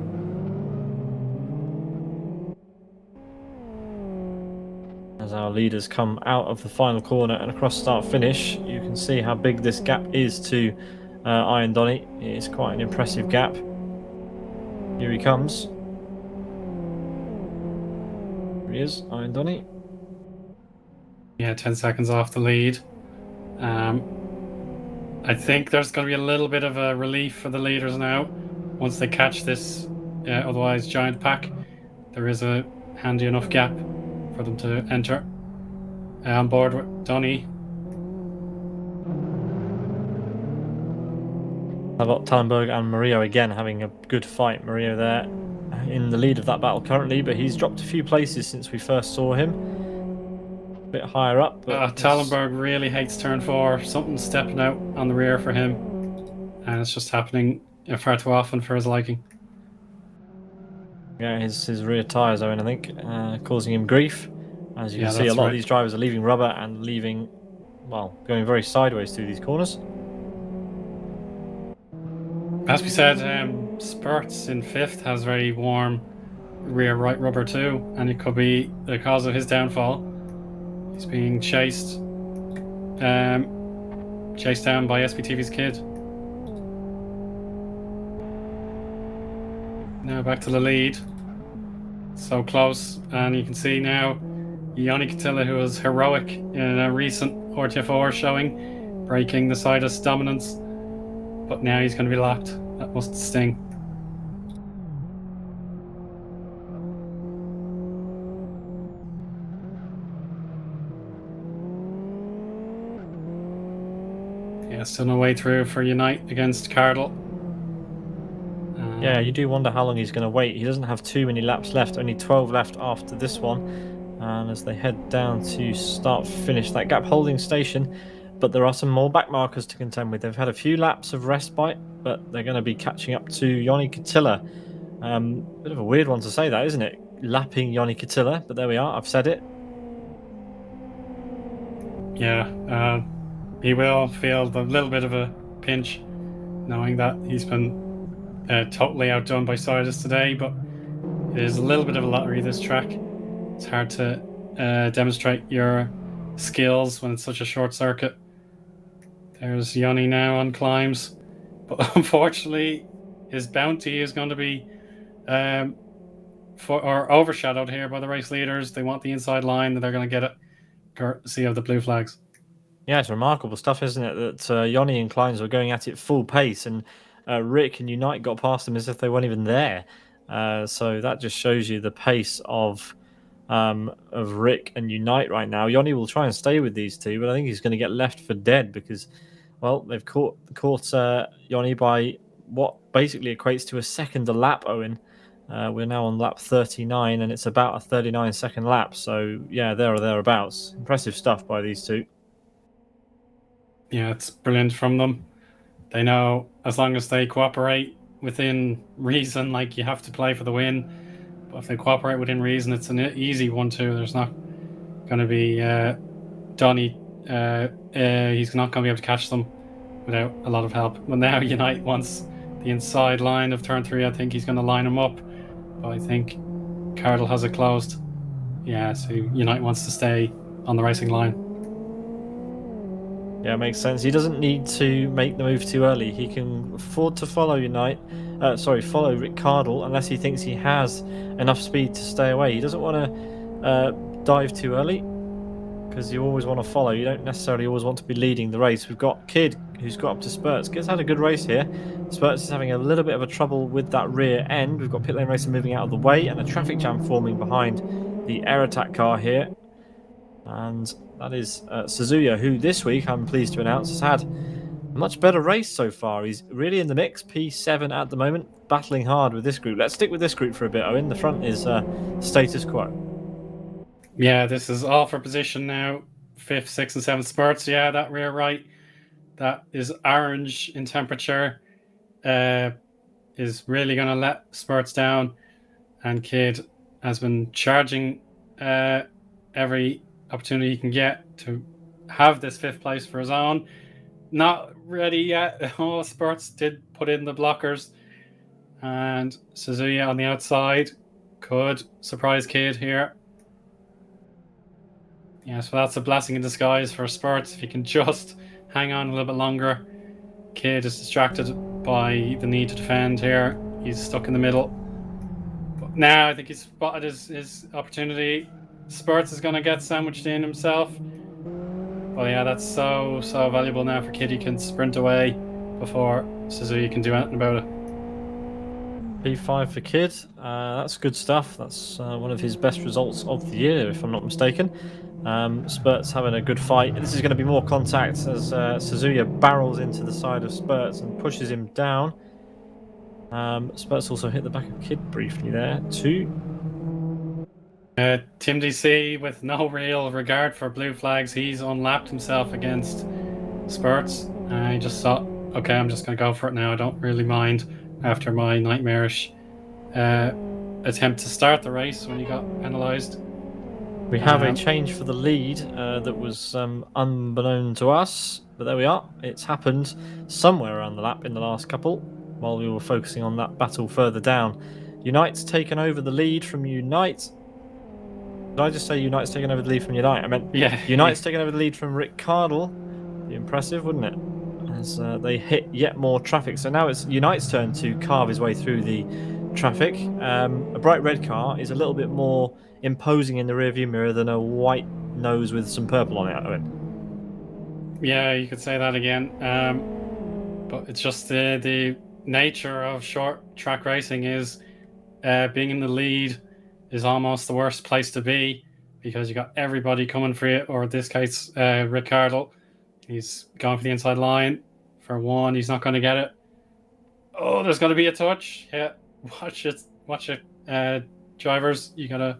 As our leaders come out of the final corner and across start finish, you can see how big this gap is to Iron Donny. It's quite an impressive gap. Here he comes. Here he is, Iron Donny. Yeah, 10 seconds off the lead. I think there's going to be a little bit of a relief for the leaders now once they catch this otherwise giant pack. There is a handy enough gap for them to enter. On board with Donny. How about Tallenberg and Murillo again having a good fight? Murillo there in the lead of that battle currently, but he's dropped a few places since we first saw him. A bit higher up. But Tallenberg really hates turn 4. Something's stepping out on the rear for him, and it's just happening far too often for his liking. Yeah, his rear tyres, Owen, I think, causing him grief. As you can see, a lot of these drivers are leaving rubber and leaving, well, going very sideways through these corners. As we said, Spurts in 5th has very warm rear right rubber too, and it could be the cause of his downfall. He's being chased down by SBTV's kid. Now back to the lead. So close, and you can see now Ioni Catilla, who was heroic in a recent RTF4 showing, breaking the Sidus dominance. But now he's going to be locked. That must sting. Yeah, still no way through for Unite against Cardle. Yeah, you do wonder how long he's going to wait. He doesn't have too many laps left, only 12 left after this one. And as they head down to start finish that gap holding station, but there are some more back markers to contend with. They've had a few laps of respite, but they're going to be catching up to Ioni Catilla. Bit of a weird one to say that, isn't it? Lapping Ioni Catilla, but there we are, I've said it. Yeah, he will feel a little bit of a pinch knowing that he's been totally outdone by Sidus today, but it is a little bit of a lottery, this track. It's hard to demonstrate your skills when it's such a short circuit. There's Ioni now on climbs, but unfortunately his bounty is going to be overshadowed here by the race leaders. They want the inside line, and they're going to get it courtesy of the blue flags. Yeah, it's remarkable stuff, isn't it, that Ioni and Climbs were going at it full pace, and Rick and Unite got past them as if they weren't even there. So that just shows you the pace of Rick and Unite right now. Ioni will try and stay with these two, but I think he's going to get left for dead because, well, they've caught Ioni by what basically equates to a second a lap, Owen. We're now on lap 39, and it's about a 39-second lap. So, yeah, there or thereabouts. Impressive stuff by these two. Yeah, it's brilliant from them. They know as long as they cooperate within reason, like you have to play for the win. But if they cooperate within reason, it's an easy 1-2. There's not going to be Donny. He's not going to be able to catch them without a lot of help. But now Unite wants the inside line of turn 3. I think he's going to line him up. But I think Cardle has it closed. Yeah, so Unite wants to stay on the racing line. Yeah, makes sense. He doesn't need to make the move too early. He can afford to follow follow Rick Cardle unless he thinks he has enough speed to stay away. He doesn't want to dive too early because you always want to follow. You don't necessarily always want to be leading the race. We've got Kid who's got up to Spurts. Kid's had a good race here. Spurts is having a little bit of a trouble with that rear end. We've got Pit Lane Racer moving out of the way and a traffic jam forming behind the air attack car here. And that is Suzuya, who this week, I'm pleased to announce, has had a much better race so far. He's really in the mix, P7 at the moment, battling hard with this group. Let's stick with this group for a bit, Owen. The front is status quo. Yeah, this is all for position now. 5th, 6th, and 7th Spurts. Yeah, that rear right, that is orange in temperature, is really going to let Spurts down. And Kid has been charging every opportunity he can get to have this 5th place for his own. Not ready yet. Oh, Spurts did put in the blockers. And Suzuya on the outside could surprise Kid here. Yeah, so that's a blessing in disguise for Spurts. If he can just hang on a little bit longer. Kid is distracted by the need to defend here. He's stuck in the middle. But now I think he's spotted his opportunity. Spurts is going to get sandwiched in himself. Well, yeah, that's so valuable now for Kid. He can sprint away before Suzuki can do anything about it. P5 for Kid. That's good stuff. That's one of his best results of the year, if I'm not mistaken. Spurts having a good fight. This is going to be more contact as Suzuya barrels into the side of Spurts and pushes him down. Spurts also hit the back of Kid briefly there too. Tim DC, with no real regard for blue flags, he's unlapped himself against Spurts. He just thought, okay, I'm just going to go for it now. I don't really mind after my nightmarish attempt to start the race when he got penalised. We have a change for the lead that was unbeknown to us, but there we are. It's happened somewhere around the lap in the last couple while we were focusing on that battle further down. Unite's taken over the lead from Unite. Did I just say Unite's taken over the lead from Unite? I meant Unite's taken over the lead from Rick Cardle. Be impressive, wouldn't it? As they hit yet more traffic. So now it's Unite's turn to carve his way through the traffic. A bright red car is a little bit more imposing in the rearview mirror than a white nose with some purple on it, Owen. Yeah, you could say that again. But it's just the nature of short track racing is being in the lead is almost the worst place to be because you got everybody coming for you, or in this case, Rick Cardle. He's going for the inside line for one. He's not going to get it. Oh, there's going to be a touch. Yeah, watch it, drivers. You got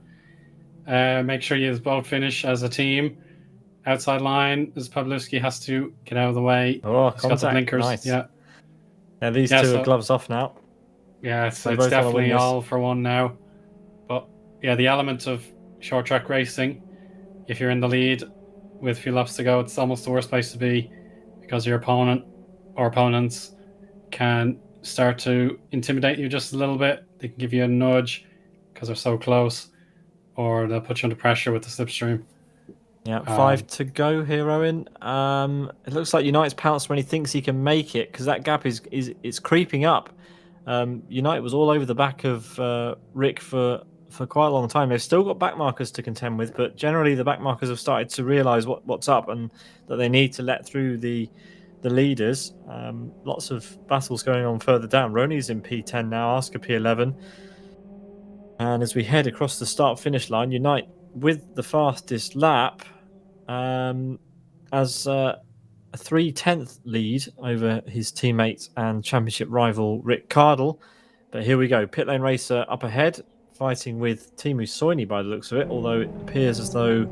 to make sure you both finish as a team. Outside line, as Pawlowski has to get out of the way. Oh, he's got the blinkers. Nice. Yeah, these two are gloves off now. Yeah, so it's definitely all for one now. But yeah, the element of short track racing, if you're in the lead with a few laps to go, it's almost the worst place to be because your opponent or opponents can start to intimidate you just a little bit. They can give you a nudge because they're so close, or they'll put you under pressure with the slipstream. Yeah, 5 to go here, Owen. It looks like United's pounced when he thinks he can make it because that gap is creeping up. United was all over the back of Rick for quite a long time. They've still got back markers to contend with, but generally the back markers have started to realise what's up and that they need to let through the leaders. Lots of battles going on further down. Rony's in P10 now, Asker P11. And as we head across the start-finish line, Unite with the fastest lap as a 3/10th lead over his teammate and championship rival Rick Cardle. But here we go. Pit Lane Racer up ahead, fighting with Teemu Soini by the looks of it, although it appears as though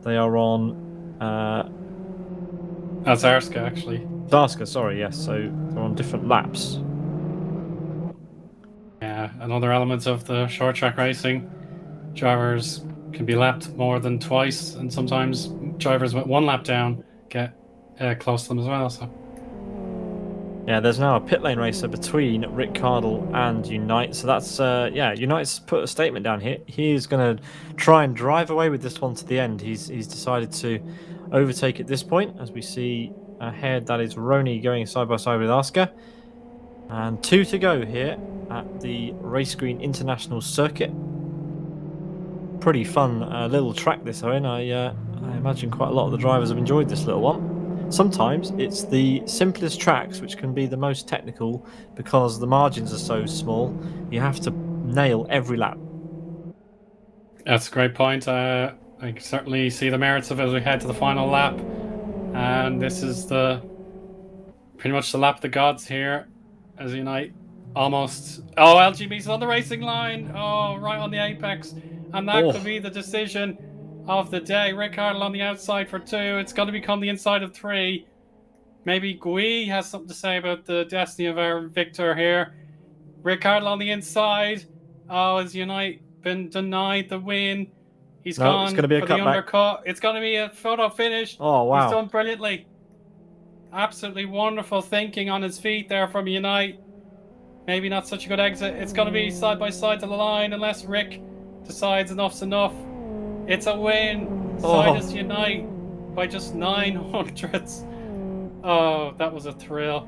they are on... That's Arska, actually. Arska, sorry, yes. So they're on different laps. Yeah, another element of the short track racing. Drivers can be lapped more than twice, and sometimes drivers with one lap down get close to them as well. So yeah, there's now a pit lane racer between Rick Cardle and Unite. So that's Unite's put a statement down here. He's going to try and drive away with this one to the end. He's decided to overtake at this point, as we see ahead. That is Rony going side by side with Oscar. And 2 to go here at the Race Green International Circuit. Pretty fun little track this, Owen. I imagine quite a lot of the drivers have enjoyed this little one. Sometimes it's the simplest tracks which can be the most technical because the margins are so small. You have to nail every lap. That's a great point. I can certainly see the merits of it as we head to the final lap. And this is pretty much the lap of the gods here as Unite almost... Oh, LGB's on the racing line. Oh, right on the apex. And that could be the decision of the day. Rickard on the outside for 2. It's going to become the inside of 3. Maybe Gui has something to say about the destiny of our victor here. Rickard on the inside. Oh, has Unite been denied the win? He's gone it's going to be a for the cutback. undercut. It's going to be a photo finish. Oh, wow. He's done brilliantly. Absolutely wonderful thinking on his feet there from Unite. Maybe not such a good exit. It's going to be side by side to the line unless Rick decides enough's enough. It's a win. Sidus Unite by just 900ths. Oh, that was a thrill.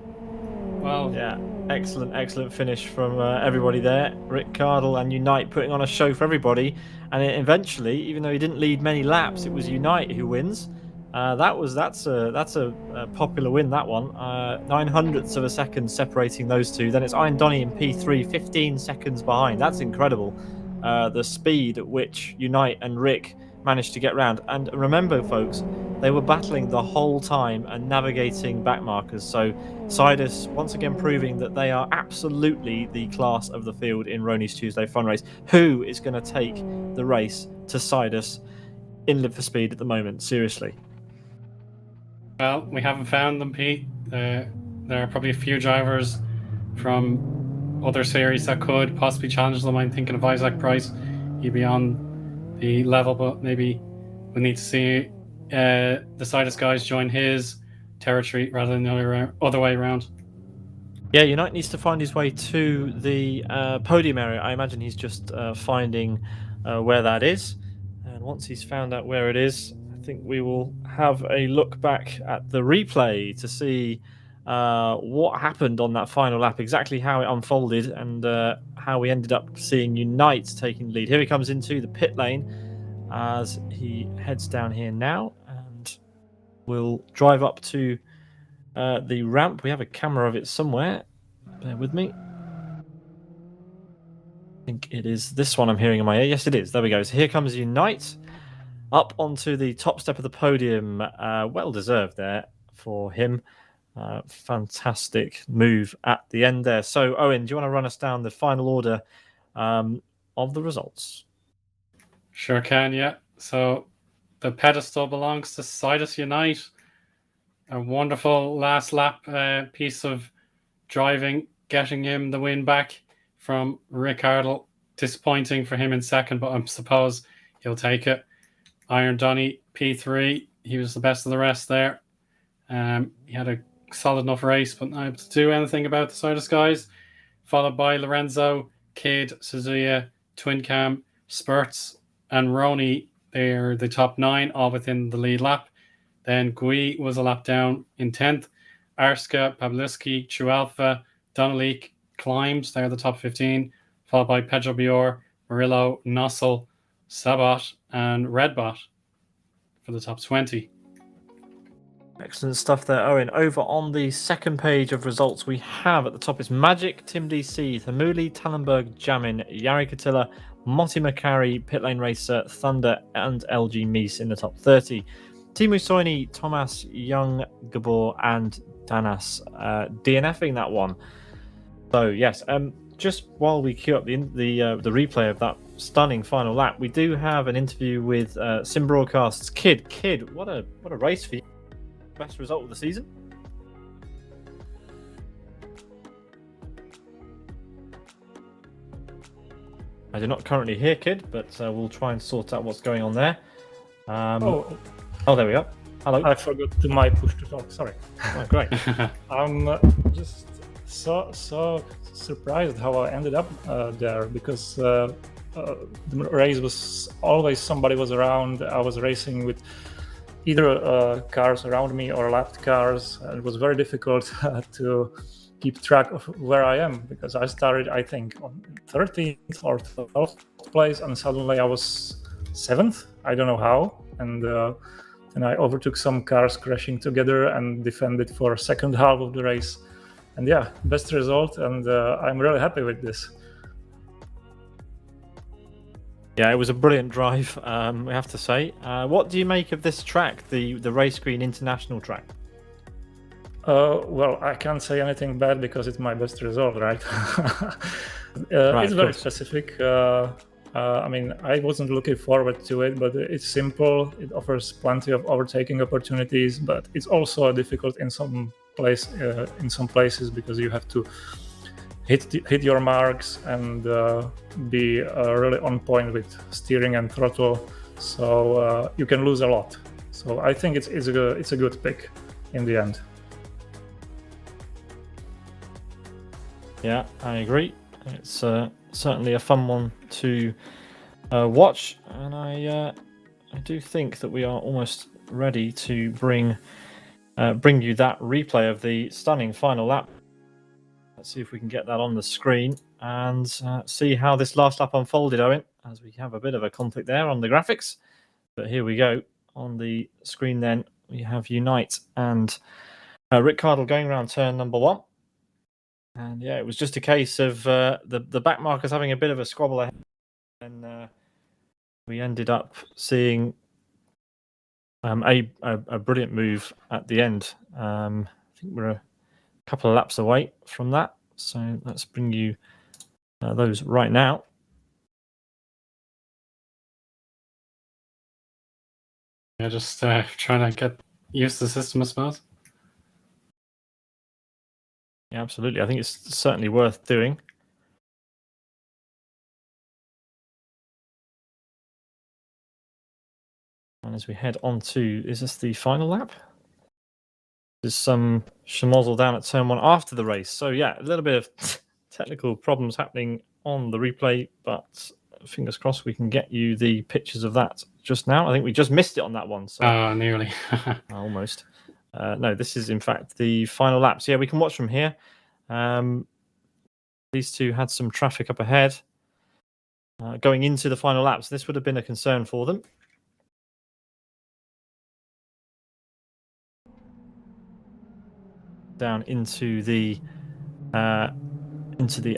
Well, yeah, excellent finish from everybody there. Rick Cardle and Unite putting on a show for everybody. And eventually, even though he didn't lead many laps, it was Unite who wins. That's a popular win, that one. 900ths of a second separating those two. Then it's Iron Donny in P3, 15 seconds behind. That's incredible. The speed at which Unite and Rick managed to get round. And remember, folks, they were battling the whole time and navigating back markers. So Sidus once again proving that they are absolutely the class of the field in Rony's Tuesday Fun Race. Who is going to take the race to Sidus in Live for Speed at the moment? Seriously. Well, we haven't found them, Pete. There are probably a few drivers from other series that could possibly challenge them. I'm thinking of Isaac Price. He'd be on the level, but maybe we need to see the Sidus guys join his territory rather than the other way around. Yeah, Unite needs to find his way to the podium area. I imagine he's just finding where that is. And once he's found out where it is, I think we will have a look back at the replay to see what happened on that final lap, exactly how it unfolded, and how we ended up seeing Unite taking the lead. Here he comes into the pit lane as he heads down here now, and we'll drive up to the ramp. We have a camera of it somewhere. Bear with me. I think it is this one I'm hearing in my ear. Yes, it is. There we go. So here comes Unite up onto the top step of the podium. Well deserved there for him. Fantastic move at the end there. So, Owen, do you want to run us down the final order of the results? Sure can, yeah. So the pedestal belongs to Sidus Unite. A wonderful last lap piece of driving, getting him the win back from Rick Ardle. Disappointing for him in second, but I suppose he'll take it. Iron Donny, P3. He was the best of the rest there. He had a solid enough race, but not able to do anything about the Sidus guys. Followed by Lorenzo, Kid, Suzuya, Twin Cam, Spurts, and Rony. They're the top 9, all within the lead lap. Then Gui was a lap down in 10th. Arska, Pavliski, True Alpha, Donalik, Climbs. They're the top 15. Followed by Pedro Bior, Murillo, Nossel, Sabot, and Redbot for the top 20. Excellent stuff there, Owen. Over on the second page of results, we have at the top is Magic, Tim DC, Thamuli, Tallenberg, Jamin, Yari Katilla, Motti Makari, Pitlane Racer, Thunder, and LG Meese in the top 30. Timu Soini, Thomas, Young, Gabor, and Danas DNFing that one. So yes, just while we queue up the replay of that stunning final lap, we do have an interview with Sim Broadcast's Kid. Kid, what a race for you! Best result of the season? I do not currently hear Kid, but we'll try and sort out what's going on there. Oh, there we go. Hello. I forgot to my push to talk. Sorry. Oh, great. I'm just so surprised how I ended up there, because the race was always somebody was around. I was racing with either cars around me or lapped cars. And it was very difficult to keep track of where I am, because I started, I think, on 13th or 12th place, and suddenly I was 7th. I don't know how. And then I overtook some cars crashing together and defended for second half of the race. And yeah, best result, and I'm really happy with this. Yeah, it was a brilliant drive, we have to say. What do you make of this track, the Race Green International track? Well, I can't say anything bad because it's my best result, right? Right, it's very specific. I mean, I wasn't looking forward to it, but it's simple. It offers plenty of overtaking opportunities, but it's also difficult in some places because you have to hit your marks and be really on point with steering and throttle. So you can lose a lot. So I think it's a good pick in the end. Yeah, I agree. It's certainly a fun one to watch, and I do think that we are almost ready to bring you that replay of the stunning final lap. Let's see if we can get that on the screen and see how this last lap unfolded, Eoin, as we have a bit of a conflict there on the graphics. But here we go. On the screen then, we have Unite and Rick Cardle going around turn number 1. And yeah, it was just a case of the back markers having a bit of a squabble ahead. And we ended up seeing a brilliant move at the end. I think we're a couple of laps away from that. So let's bring you those right now. Yeah, just trying to get used to the system, I suppose. Yeah, absolutely. I think it's certainly worth doing. And as we head on to, is this the final lap? There's some schmozzle down at turn 1 after the race. So yeah, a little bit of technical problems happening on the replay, but fingers crossed we can get you the pictures of that just now. I think we just missed it on that one. So nearly. almost. No, this is in fact the final lap. So yeah, we can watch from here. These two had some traffic up ahead going into the final laps. This would have been a concern for them. Down into the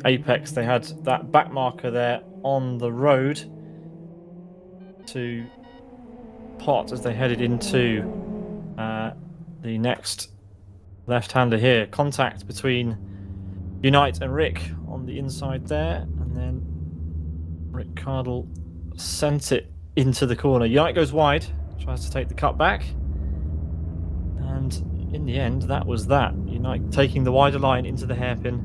apex, they had that back marker there on the road to pot as they headed into the next left-hander here. Contact between Unite and Rick on the inside there, and then Rick Cardle sent it into the corner. Unite goes wide, tries to take the cut back, and in the end, that was that. Unite taking the wider line into the hairpin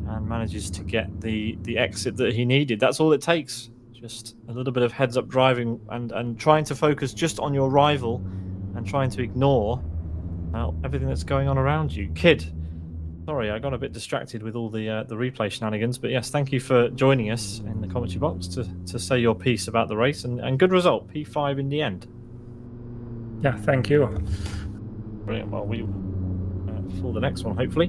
and manages to get the exit that he needed. That's all it takes. Just a little bit of heads-up driving and trying to focus just on your rival and trying to ignore everything that's going on around you. Kid, sorry, I got a bit distracted with all the replay shenanigans, but yes, thank you for joining us in the commentary box to say your piece about the race, and good result, P5 in the end. Yeah, thank you. Brilliant. Well, we for the next one, hopefully.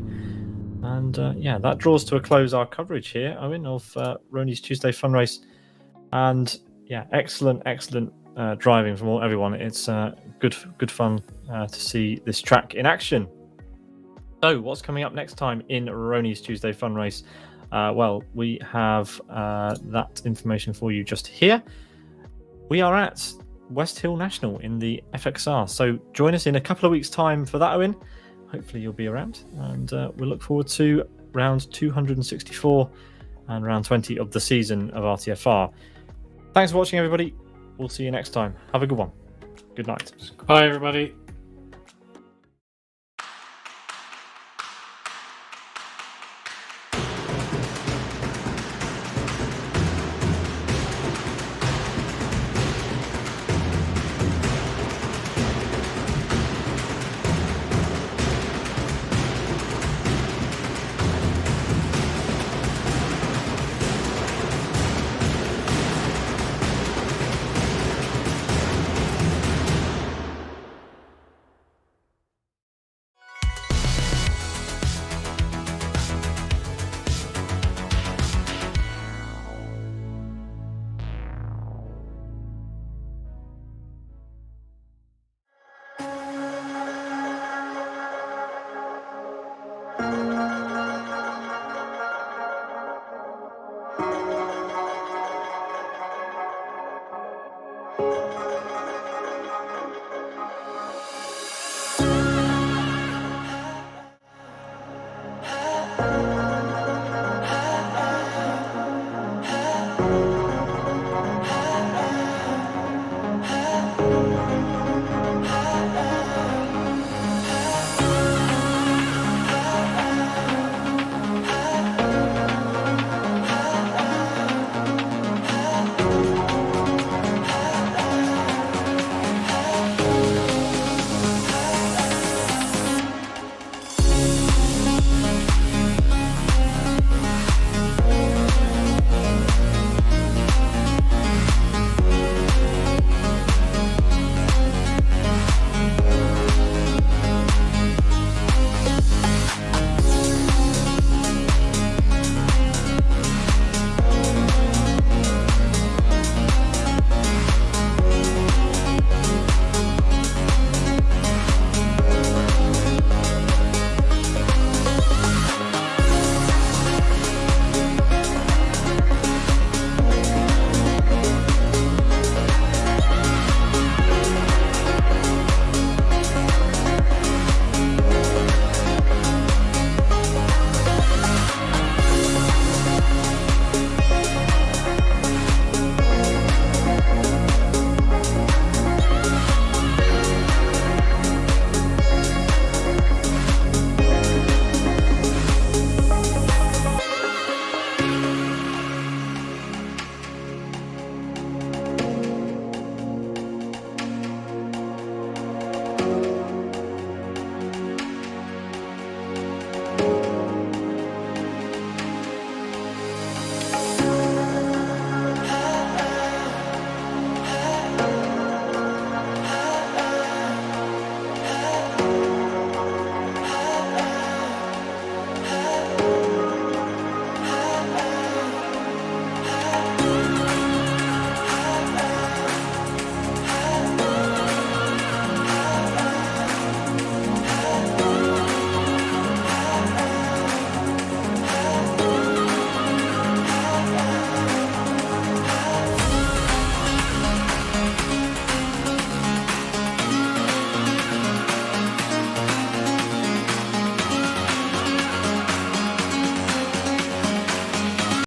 And yeah, that draws to a close our coverage here, Eoin, of Rony's Tuesday Fun Race. And yeah, excellent driving from everyone. It's good fun to see this track in action. So what's coming up next time in Rony's Tuesday Fun Race? Well, we have that information for you just here. We are at West Hill National in the FXR. So join us in a couple of weeks' time for that, Eoin. Hopefully you'll be around. And we'll look forward to round 264 and round 20 of the season of RTFR. Thanks for watching, everybody. We'll see you next time. Have a good one. Good night. Bye, everybody.